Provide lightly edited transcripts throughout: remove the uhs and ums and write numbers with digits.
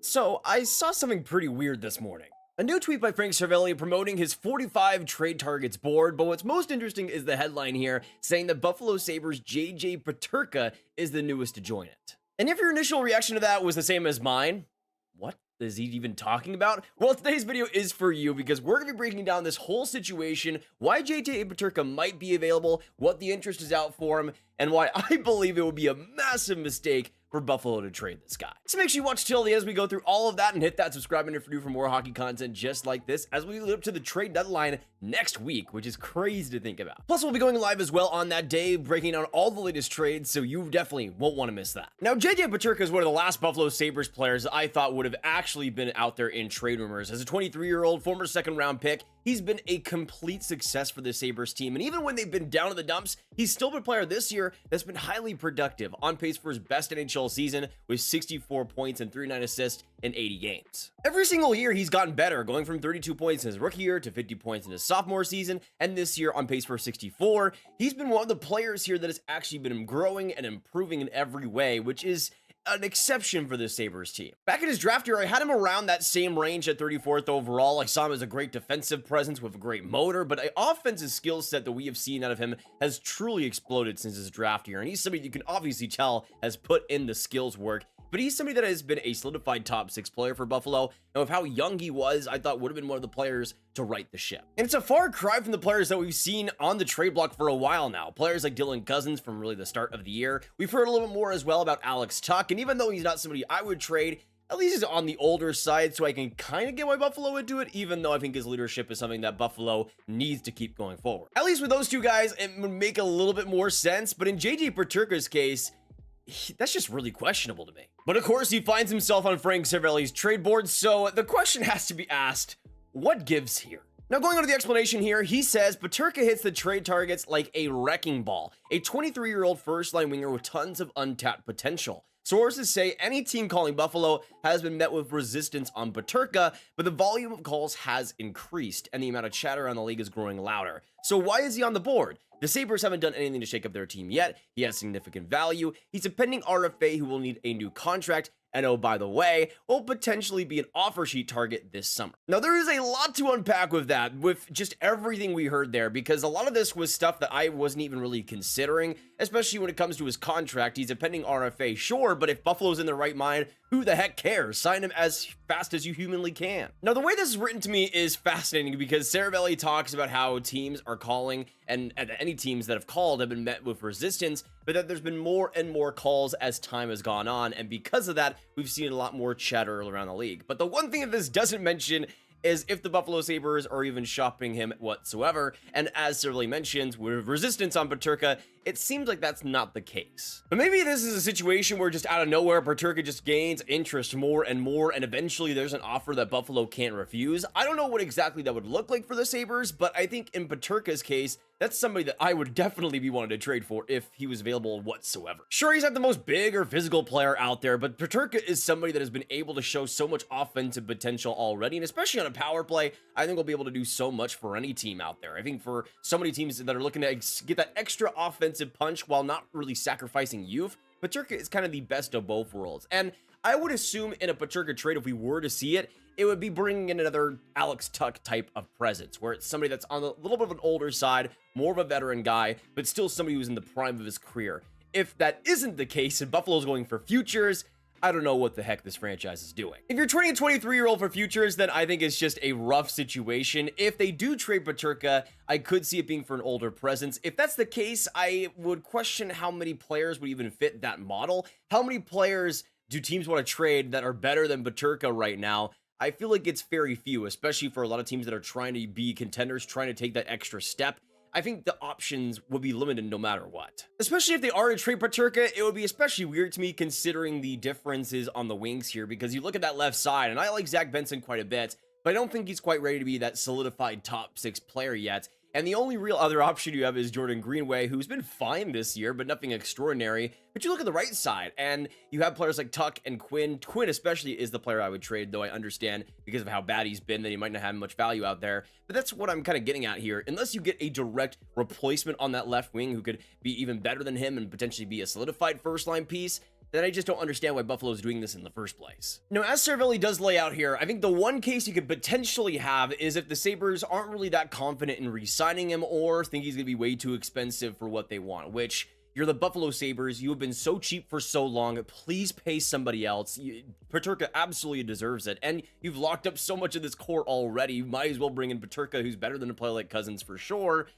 So, I saw something pretty weird this morning. A new tweet by Frank Seravalli promoting his 45 trade targets board, but what's most interesting is the headline here saying that Buffalo Sabres JJ Peterka is the newest to join it. And if your initial reaction to that was the same as mine, what is he even talking about? Well, today's video is for you because we're going to be breaking down this whole situation, why JJ Peterka might be available, what the interest is out for him, and why I believe it would be a massive mistake for Buffalo to trade this guy. So make sure you watch till the end as we go through all of that and hit that subscribe button if you're new for more hockey content just like this as we lead up to the trade deadline next week, which is crazy to think about. Plus, we'll be going live as well on that day, breaking down all the latest trades, so you definitely won't want to miss that. Now, JJ Peterka is one of the last Buffalo Sabres players that I thought would have actually been out there in trade rumors. As a 23-year-old former second-round pick, he's been a complete success for the Sabres team, and even when they've been down in the dumps, he's still been a player this year that's been highly productive, on pace for his best NHL season with 64 points and 39 assists in 80 games. Every single year he's gotten better, going from 32 points in his rookie year to 50 points in his sophomore season, and this year on pace for 64. He's been one of the players here that has actually been growing and improving in every way, which is an exception for the Sabres team. Back in his draft year, I had him around that same range at 34th overall. I saw him as a great defensive presence with a great motor, but an offensive skill set that we have seen out of him has truly exploded since his draft year, and he's somebody you can obviously tell has put in the skills work. But he's somebody that has been a solidified top 6 player for Buffalo, and with how young he was, I thought would have been one of the players to right the ship. And it's a far cry from the players that we've seen on the trade block for a while now. Players like Cozens from really the start of the year. We've heard a little bit more as well about Alex Tuch, and even though he's not somebody I would trade, at least he's on the older side, so I can kind of get why Buffalo would do it, even though I think his leadership is something that Buffalo needs to keep going forward. At least with those two guys, it would make a little bit more sense, but in JJ Peterka's case, that's just really questionable to me. But of course, he finds himself on Frank Seravalli's trade board, so the question has to be asked, what gives here? Now, going on to the explanation here, he says Peterka hits the trade targets like a wrecking ball, a 23-year-old first-line winger with tons of untapped potential. Sources say any team calling Buffalo has been met with resistance on Peterka, but the volume of calls has increased, and the amount of chatter around the league is growing louder. So why is he on the board? The Sabres haven't done anything to shake up their team yet. He has significant value. He's a pending RFA who will need a new contract, and oh, by the way, will potentially be an offer sheet target this summer. Now, there is a lot to unpack with that, with just everything we heard there, because a lot of this was stuff that I wasn't even really considering, especially when it comes to his contract. He's a pending RFA, sure, but if Buffalo's in the right mind, who the heck cares? Sign him as fast as you humanly can. Now, the way this is written to me is fascinating because Seravalli talks about how teams are calling, and any teams that have called have been met with resistance, but that there's been more and more calls as time has gone on, and because of that, we've seen a lot more chatter around the league. But the one thing that this doesn't mention is if the Buffalo Sabres are even shopping him whatsoever, and as Seravalli mentions, with resistance on Peterka, it seems like that's not the case. But maybe this is a situation where just out of nowhere, Peterka just gains interest more, and eventually there's an offer that Buffalo can't refuse. I don't know what exactly that would look like for the Sabres, but I think in Peterka's case, that's somebody that I would definitely be wanting to trade for if he was available whatsoever. Sure, he's not the most big or physical player out there, but Peterka is somebody that has been able to show so much offensive potential already, and especially on a power play, I think we'll be able to do so much for any team out there. I think for so many teams that are looking to get that extra offensive punch while not really sacrificing youth, Peterka is kind of the best of both worlds. And I would assume in a Peterka trade, if we were to see it, it would be bringing in another Alex Tuch type of presence, where it's somebody that's on a little bit of an older side, more of a veteran guy, but still somebody who's in the prime of his career. If that isn't the case and Buffalo's going for futures, I don't know what the heck this franchise is doing. If you're trading a 23-year-old for futures, then I think it's just a rough situation. If they do trade Peterka, I could see it being for an older presence. If that's the case, I would question how many players would even fit that model. How many players do teams want to trade that are better than Peterka right now? I feel like it's very few, especially for a lot of teams that are trying to be contenders, trying to take that extra step. I think the options would be limited no matter what. Especially if they are to trade Peterka, it would be especially weird to me considering the differences on the wings here, because you look at that left side, and I like Zach Benson quite a bit, but I don't think he's quite ready to be that solidified top 6 player yet. And the only real other option you have is Jordan Greenway, who's been fine this year, but nothing extraordinary. But you look at the right side, and you have players like Tuch and Quinn. Quinn especially is the player I would trade, though I understand because of how bad he's been that he might not have much value out there. But that's what I'm kind of getting at here. Unless you get a direct replacement on that left wing who could be even better than him and potentially be a solidified first-line piece, then I just don't understand why Buffalo's doing this in the first place. Now, as Seravalli does lay out here, I think the one case you could potentially have is if the Sabres aren't really that confident in re-signing him or think he's going to be way too expensive for what they want, which you're the Buffalo Sabres. You have been so cheap for so long. Please pay somebody else. Peterka absolutely deserves it. And you've locked up so much of this core already. You might as well bring in Peterka, who's better than a player like Cozens for sure.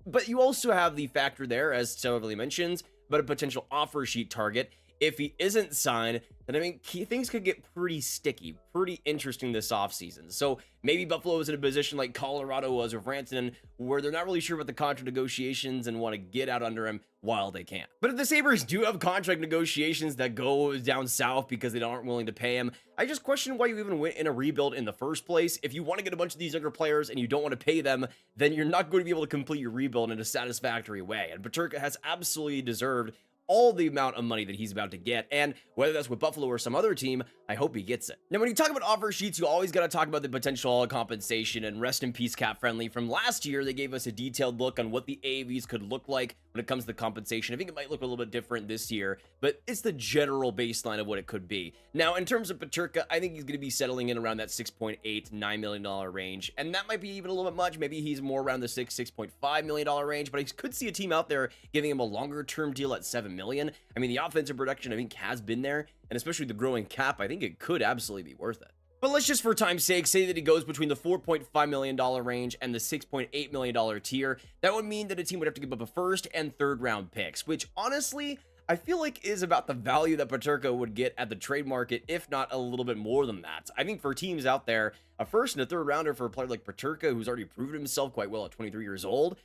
But you also have the factor there, as Seravalli mentions, but a potential offer sheet target. If he isn't signed, then I mean, things could get pretty sticky, pretty interesting this offseason. So maybe Buffalo is in a position like Colorado was with Rantanen, where they're not really sure about the contract negotiations and want to get out under him while they can. But if the Sabres do have contract negotiations that go down south because they aren't willing to pay him, I just question why you even went in a rebuild in the first place. If you want to get a bunch of these younger players and you don't want to pay them, then you're not going to be able to complete your rebuild in a satisfactory way. And Peterka has absolutely deserved all the amount of money that he's about to get, and whether that's with Buffalo or some other team, I hope he gets it. Now, when you talk about offer sheets, you always got to talk about the potential compensation, and rest in peace Cap Friendly. From last year, they gave us a detailed look on what the AAVs could look like when it comes to the compensation. I think it might look a little bit different this year, but it's the general baseline of what it could be. Now, in terms of Peterka, I think he's going to be settling in around that $6.8 to $9 million range, and that might be even a little bit much. Maybe he's more around the $6.5 million range, but I could see a team out there giving him a longer-term deal at $7 million. I mean, the offensive production, I think, has been there, and especially the growing cap, I think it could absolutely be worth it. But let's just, for time's sake, say that he goes between the $4.5 million range and the $6.8 million tier. That would mean that a team would have to give up a first and third round picks, which honestly, I feel like is about the value that Peterka would get at the trade market, if not a little bit more than that. I think for teams out there, a first and a third rounder for a player like Peterka, who's already proven himself quite well at 23 years old,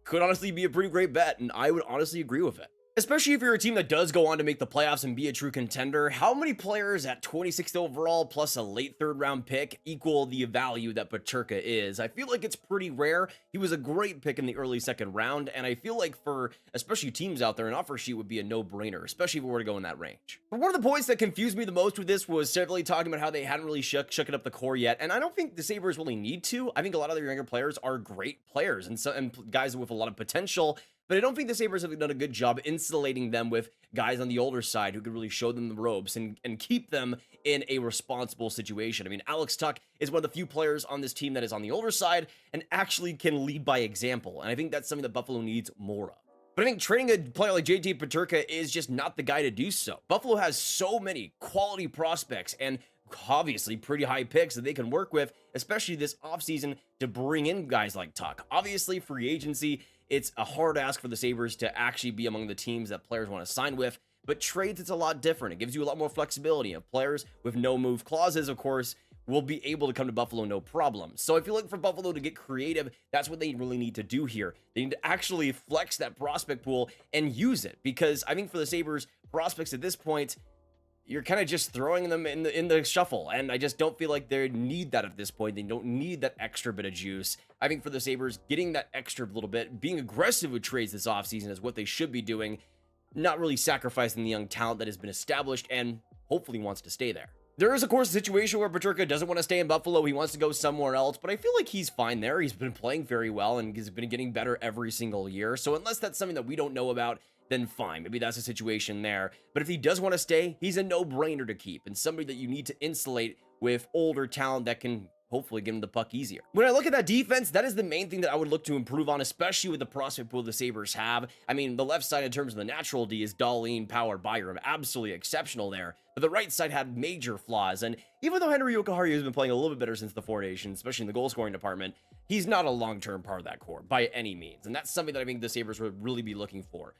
could honestly be a pretty great bet, and I would honestly agree with it. Especially if you're a team that does go on to make the playoffs and be a true contender, how many players at 26th overall plus a late third round pick equal the value that Peterka is? I feel like it's pretty rare. He was a great pick in the early second round, and I feel like for especially teams out there, an offer sheet would be a no-brainer, especially if we were to go in that range. But one of the points that confused me the most with this was Seravalli talking about how they hadn't really shooken up the core yet, and I don't think the Sabres really need to. I think a lot of their younger players are great players and guys with a lot of potential, but I don't think the Sabres have done a good job insulating them with guys on the older side who could really show them the ropes and keep them in a responsible situation. I mean, Alex Tuch is one of the few players on this team that is on the older side and actually can lead by example. And I think that's something that Buffalo needs more of. But I think trading a player like JJ Peterka is just not the guy to do so. Buffalo has so many quality prospects and obviously pretty high picks that they can work with, especially this offseason, to bring in guys like Tuch. Obviously, free agency, it's a hard ask for the Sabres to actually be among the teams that players want to sign with, but trades, it's a lot different. It gives you a lot more flexibility. And players with no move clauses, of course, will be able to come to Buffalo no problem. So I feel like for Buffalo to get creative, that's what they really need to do here. They need to actually flex that prospect pool and use it, because I think for the Sabres, prospects at this point, you're kind of just throwing them in the shuffle, and I just don't feel like they need that at this point. They don't need that extra bit of juice. I think for the Sabres, getting that extra little bit, being aggressive with trades this offseason is what they should be doing, not really sacrificing the young talent that has been established and hopefully wants to stay there. There is, of course, a situation where Peterka doesn't want to stay in Buffalo. He wants to go somewhere else, but I feel like he's fine there. He's been playing very well and he's been getting better every single year. So unless that's something that we don't know about, then fine, maybe that's a situation there. But if he does want to stay, he's a no-brainer to keep and somebody that you need to insulate with older talent that can hopefully get him the puck easier. When I look at that defense, that is the main thing that I would look to improve on, especially with the prospect pool the Sabres have. I mean, the left side in terms of the natural D is Dahlin, Power, Byram, absolutely exceptional there. But the right side had major flaws, and even though Henry Jokiharju has been playing a little bit better since the formation, especially in the goal-scoring department, he's not a long-term part of that core by any means, and that's something that I think the Sabres would really be looking for.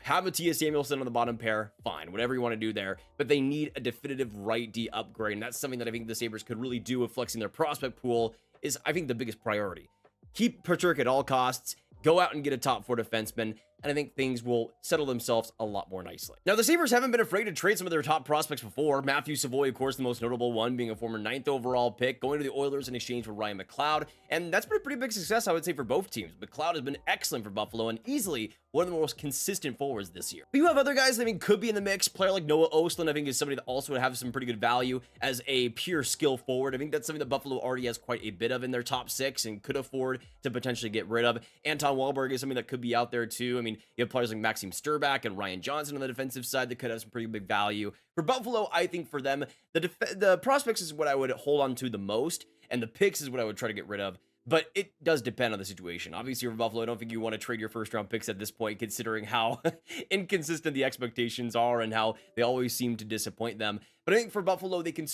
Have Mattias Samuelsson on the bottom pair, fine, whatever you want to do there, but they need a definitive right D upgrade, and that's something that I think the Sabres could really do with flexing their prospect pool is, I think, the biggest priority. Keep Peterka at all costs, go out and get a top four defenseman, and I think things will settle themselves a lot more nicely. Now, the Sabres haven't been afraid to trade some of their top prospects before. Matthew Savoy, of course, the most notable one, being a former 9th overall pick, going to the Oilers in exchange for Ryan McLeod, and that's been a pretty big success, I would say, for both teams. McLeod has been excellent for Buffalo and easily one of the most consistent forwards this year. But you have other guys that I mean could be in the mix. Player like Noah Ostlund, I think, is somebody that also would have some pretty good value as a pure skill forward. I think that's something that Buffalo already has quite a bit of in their top six and could afford to potentially get rid of. Anton Wahlberg is something that could be out there too. I mean, mean, you have players like Maxim Sturback and Ryan Johnson on the defensive side that could have some pretty big value. For Buffalo, I think for them, the prospects is what I would hold on to the most, and the picks is what I would try to get rid of. But it does depend on the situation. Obviously, for Buffalo, I don't think you want to trade your first-round picks at this point, considering how inconsistent the expectations are and how they always seem to disappoint them. But I think for Buffalo, they can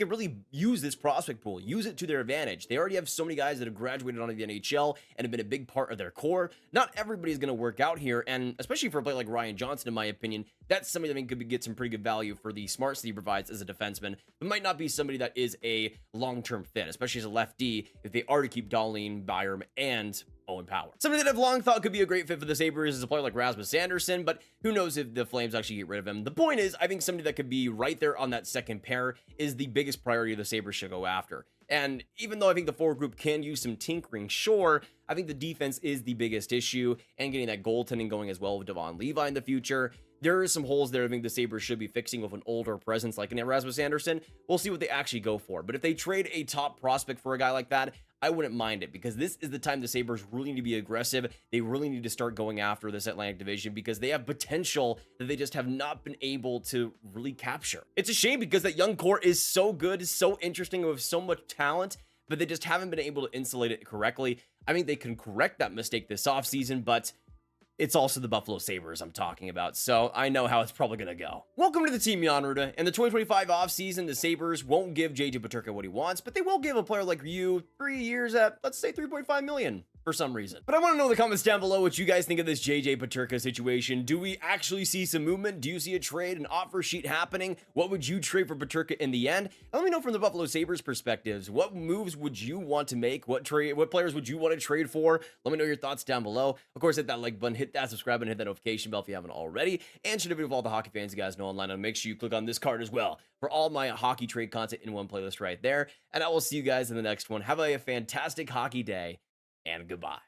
really use this prospect pool, use it to their advantage. They already have so many guys that have graduated onto the NHL and have been a big part of their core. Not everybody's going to work out here, and especially for a player like Ryan Johnson, in my opinion, that's somebody that I think could get some pretty good value for the smarts that he provides as a defenseman, but might not be somebody that is a long-term fit, especially as a lefty, if they are to keep Dahlin, Byram, and Owen Power. Somebody that I've long thought could be a great fit for the Sabres is a player like Rasmus Andersson, but who knows if the Flames actually get rid of him. The point is, I think somebody that could be right there on that second pair is the biggest priority the Sabres should go after. And even though I think the forward group can use some tinkering, sure, I think the defense is the biggest issue, and getting that goaltending going as well with Devon Levi in the future. There are some holes there I think the Sabres should be fixing with an older presence like an Rasmus Andersson. We'll see what they actually go for. But if they trade a top prospect for a guy like that, I wouldn't mind it, because this is the time the Sabres really need to be aggressive. They really need to start going after this Atlantic Division, because they have potential that they just have not been able to really capture. It's a shame, because that young core is so good, so interesting, with so much talent, but they just haven't been able to insulate it correctly. I think they can correct that mistake this offseason, but it's also the Buffalo Sabres I'm talking about, so I know how it's probably going to go. Welcome to the team, Jan Ruda. In the 2025 offseason, the Sabres won't give JJ Peterka what he wants, but they will give a player like you 3 years at, let's say, $3.5 million. For some reason. But I want to know in the comments down below what you guys think of this JJ Peterka situation. Do we actually see some movement? Do you see a trade, an offer sheet happening? What would you trade for Peterka in the end? And let me know from the Buffalo Sabres perspectives. What moves would you want to make? What players would you want to trade for? Let me know your thoughts down below. Of course, hit that like button, hit that subscribe button, hit that notification bell if you haven't already. And share the video with all the hockey fans you guys know online. And make sure you click on this card as well for all my hockey trade content in one playlist right there. And I will see you guys in the next one. Have a fantastic hockey day. And goodbye.